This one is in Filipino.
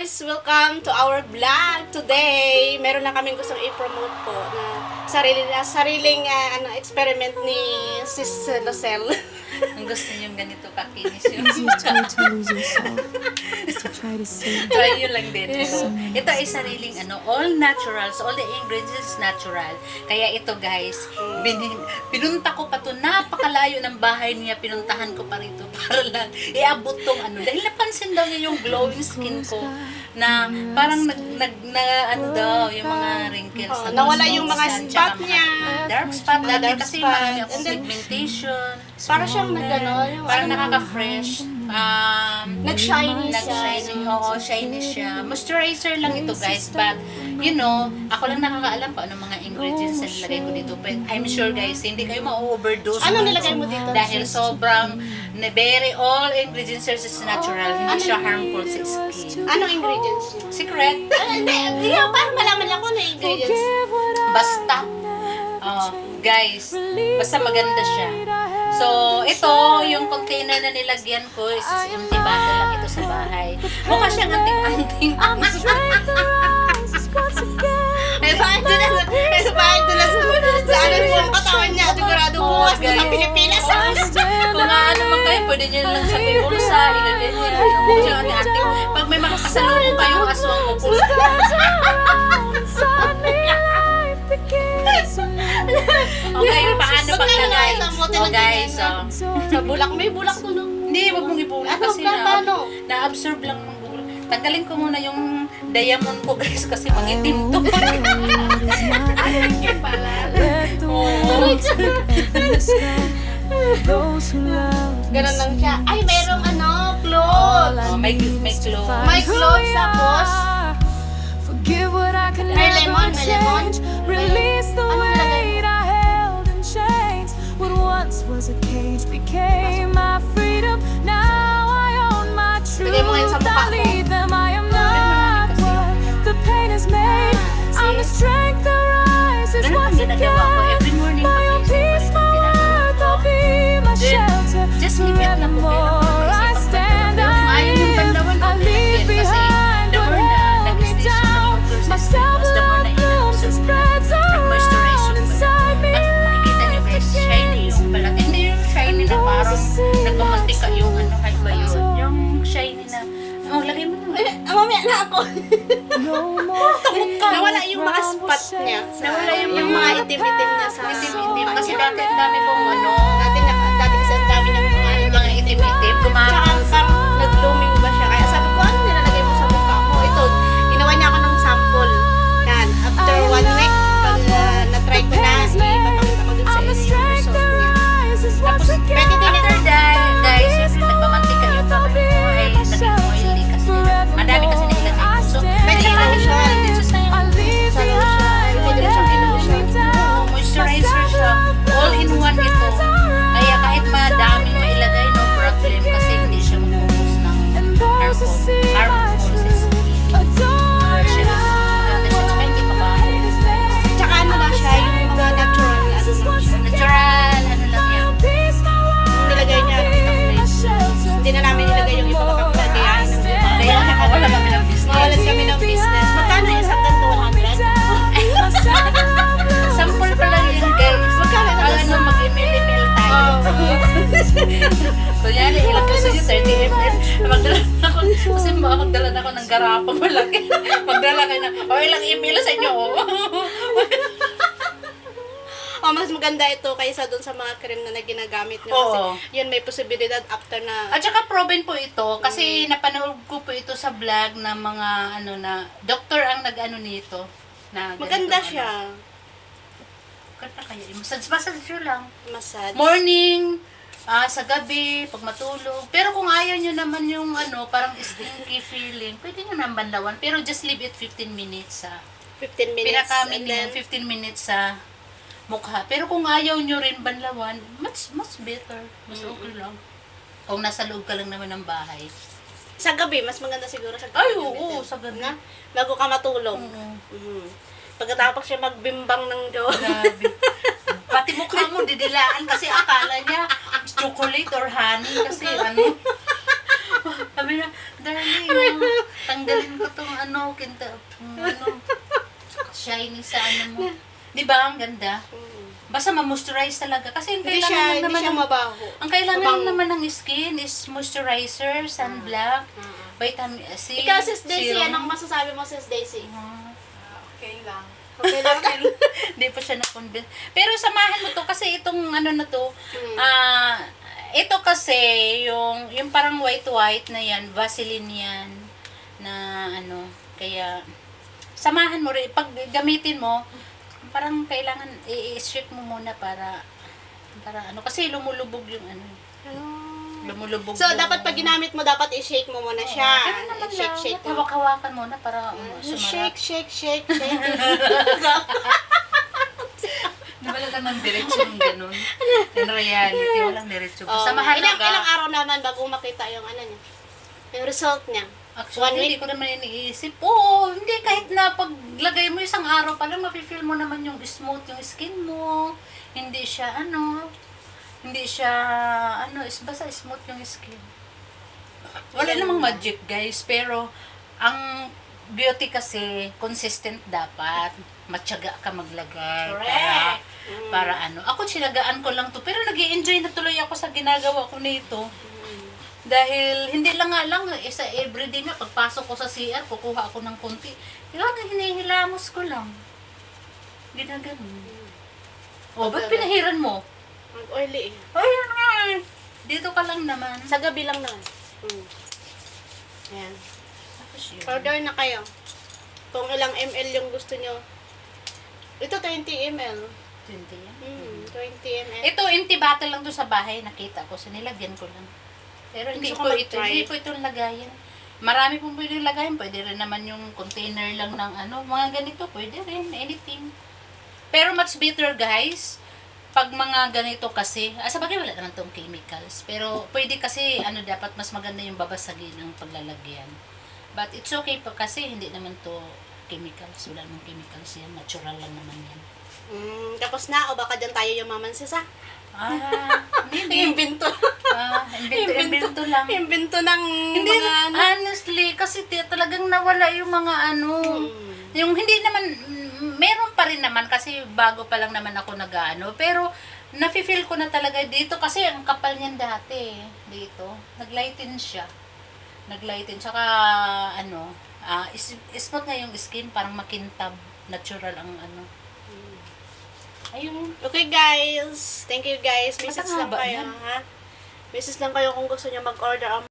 Guys, welcome to our vlog today. Meron lang kaming gustong i-promote po na sariling experiment ni Sis Losel. Ang gusto niyong ganito kakinis yung To lose yourself is to try to save. try nyo lang din ito. Ito ay sariling all natural. So all the ingredients is natural. Kaya ito guys, pinunta ko pa to napakalayo ng bahay niya. Pinuntahan ko pa rito para lang iabot tong Dahil napansin daw niya yung glowing skin ko na parang yung mga wrinkles. Nawala yung mga spot niya. Dark spot Mga dati dark kasi spot. marami akong And then, pigmentation. para siyang yung Parang nakaka-fresh. nag-shiny siya. Nag-shiny. Oo, shiny siya. Moisturizer lang ito, guys. But, ako lang nakakaalam pa ano mga ingredients na nilagay ko dito. But I'm sure, guys, hindi kayo ma-overdose. Ano nilagay mo dito? Dahil sobrang, very all ingredients are just natural. Hindi siya harmful sa skin. Anong ingredients niya? Secret. Hindi, parang malaman lang ko na ingredients. Basta, guys, basta maganda siya. So, ito, yung container na nilagyan ko, is empty bottle lang ito sa bahay. Mukha siyang anting-anting. May bahay doon na sa ano po ang katawan niya. Sigurado bukas na sa Pilipinas. Kung ano man kayo, pwede nyo lang sa bulsa, ilagay nyo lang. Mukha siyang anting-anting. Pag may makasalubong kayong aswang kukulo. Okay, paano paglagay? Guys, Sa bulak, may bulak to no? hindi, wag mong ibulak Ano, kasi paano? na-absorb lang ng bulak. Tanggalin ko muna yung diamond ko guys kasi mangitim to. Ayun pala. Ganun lang siya. Ay, merong clothes. May clothes. May clothes tapos. Forgive what I can May never lemon, may lemon. change. Release the Ano nilagay weight I held in chains. What once was a cage became my freedom. Now I own my truth. Lagay mo ngayon sa mukha I mo. lead them. I am not what the pain has made. I'm the strength that rises Ganun ang once ginagawa ko again. every morning. My own peace, my worth, I'll be my Then, shelter. just leave it lang kung Forevermore, I stand, I live, I leave behind what held me down. My self-love blooms and spreads around inside me. Makikita nyo guys, shiny yung balat. Hindi yung shiny na parang nagmamantika yung kahit ba yun. Yung shiny na, lagay mo na. Mamaya na ako. No more Nawala yung mga spot niya. Nawala yung mga itim-itim niya sa Itim-itim. Kasi dati ang dami kong Dati kasi ang dami ng mga itim-itim. Tsaka parang nag-blooming ba siya? Kaya sabi ko, ano nilalagay mo sa mukha mo? Ito, ginawa niya ako ng sample. Yan, after 1 week, pag na-try ko na, ipapakita ko dun sa I'm the inyo yung strength result that niya. rises Tapos, once again. pwede din After that, guys, yung nagmamantika yung balat mo ay naging oily kasi madami kasi nilagay ko. So, Pwede nilagay lang ko siya. din siya sa I leave Sa lotion. behind Pwede what rin siyang held me i-lotion. down. moisturizer siya. All in one ito. Kaya kahit madaming mailagay, no problem kasi hindi siya mag-focus ng And those who see my harmful sa truth skin. adore Siya. it. Ganda siya. Tsaka hindi pa ba? Tsaka ano lang siya, yung mga natural, ano lang siya. Natural, ano lang yan. Nilagay niya, nakita ko na yun. Hindi na namin nilagay yung iba makapagagayahin ng iba. Kaya nakawala kami ng business. Mawalan kami ng business. Magkano yung isang ganito? 100? Sample pa lang yun, guys. Magkano na Pag ano, mag-email tayo. So yan, ilang gusto nyo, 30 ml. Magdala na ako, kasi magdala na ako ng garapa malaki. Magdala kayo na, ilang email sa inyo, Mas maganda ito kaysa doon sa mga cream na ginagamit nyo. Oo. Kasi yun, may posibilidad after na... At saka proven po ito, kasi napanood ko po ito sa vlog ng mga, doktor ang nag-ano nito. Na Maganda ganito, siya. Kanta kaya, massage yun lang. Massage. Morning, sa gabi, pag matulog. Pero kung ayaw nyo naman yung parang stinky feeling, pwede nyo naman banlawan. Pero just leave it 15 minutes sa 15 minutes. And pinaka-minimum then, 15 minutes sa mukha. Pero kung ayaw nyo rin banlawan, mas better. Mas okay lang. Kung nasa loob ka lang naman ng bahay. sa gabi, mas maganda siguro sa gabi. Ay, oo, sa gabi. Na, bago ka matulog. Oo. Mhm. Pagkatapos siya magbimbang ng jowa. Grabe. Pati mukha mo didilaan kasi akala niya chocolate or honey kasi Sabi na, darling, tanggalin ko tong ano, shiny sa ano mo. Di ba? Ang ganda. Basta ma-moisturize talaga. Kasi ang Hindi kailangan lang siya naman ng, mabaho. ang kailangan lang Mabango. naman ng skin is moisturizer, sunblock, vitamin C, Ikaw, Sis Daisy, serum. anong masasabi mo, Sis Daisy? Okay lang. Okay lang. Hindi pa siya na-convince. Pero samahan mo to kasi itong ano na to, ito kasi yung parang white-white na yan, Vaseline yan, na ano, kaya samahan mo rin, pag gamitin mo, parang kailangan i-shake mo muna para ano, kasi lumulubog yung ano, lumulubog So, dapat pag ginamit mo, dapat i-shake mo muna siya. Ganun naman Shake, lang. shake mo. Hawak-hawakan muna para Shake, sumarap. shake, shake, shake. Wala naman diretso yung ganun. In reality, walang diretso. Samahan ilang lang araw naman bago makita yung ano niya. Yung result niya. Actually, 1 week? hindi ko naman iniisip. Oo, hindi. Kahit na paglagay mo isang araw pa lang, mafe-feel mo naman yung smooth yung skin mo. Hindi siya, basta smooth yung skin. Wala namang magic, guys. Pero, ang beauty kasi, consistent dapat. Matyaga ka maglagay. Correct. Para ano. Ako, sinagaan ko lang to. Pero nag-i-enjoy na tuloy ako sa ginagawa ko nito. Dahil hindi lang sa everyday na pagpasok ko sa CR, kukuha ako ng konti. Kailangan hinihilamos ko lang. Ginaganon. O, ba't pinahiran mo? Ang oily eh. Ayun nga. Dito ka lang naman. Sa gabi lang naman. Ayan. Tapos yun. Order na kayo. Kung ilang ml yung gusto nyo. Ito 20 ml. 20 yan. 20 ml. Ito, empty bottle lang to sa bahay. Nakita ko. So, nilagyan ko lang. Pero hindi Gusto po ko ito. mag-try. Hindi po ito lagayan. Marami pong pwede lagayan. Pwede rin naman yung container lang ng ano. Mga ganito. Pwede rin. Anything. Pero much better, guys. Pag mga ganito kasi, sa bagay wala naman tong chemicals. Pero pwede kasi, dapat mas maganda yung babasagin ng paglalagyan. But it's okay pa kasi hindi naman to chemicals. Wala namang chemicals yan. Natural lang naman yan. Tapos na, o baka dyan tayo yung mamansis Maybe. Imbento. Invento lang. Imbento ng Hindi, mga ano. honestly, kasi talagang nawala yung mga ano. Yung hindi naman, meron pa rin naman kasi bago pa lang naman ako nag-ano. Pero, nafe-feel ko na talaga dito kasi ang kapal niyan dati. Dito. Naglighten siya. Tsaka, smooth nga yung skin, parang makintab. Natural ang ano. Ayun. Okay guys. Thank you guys. Message lang Matangaba kayo. yan. Ha? Message lang kayo kung gusto nyo mag-order.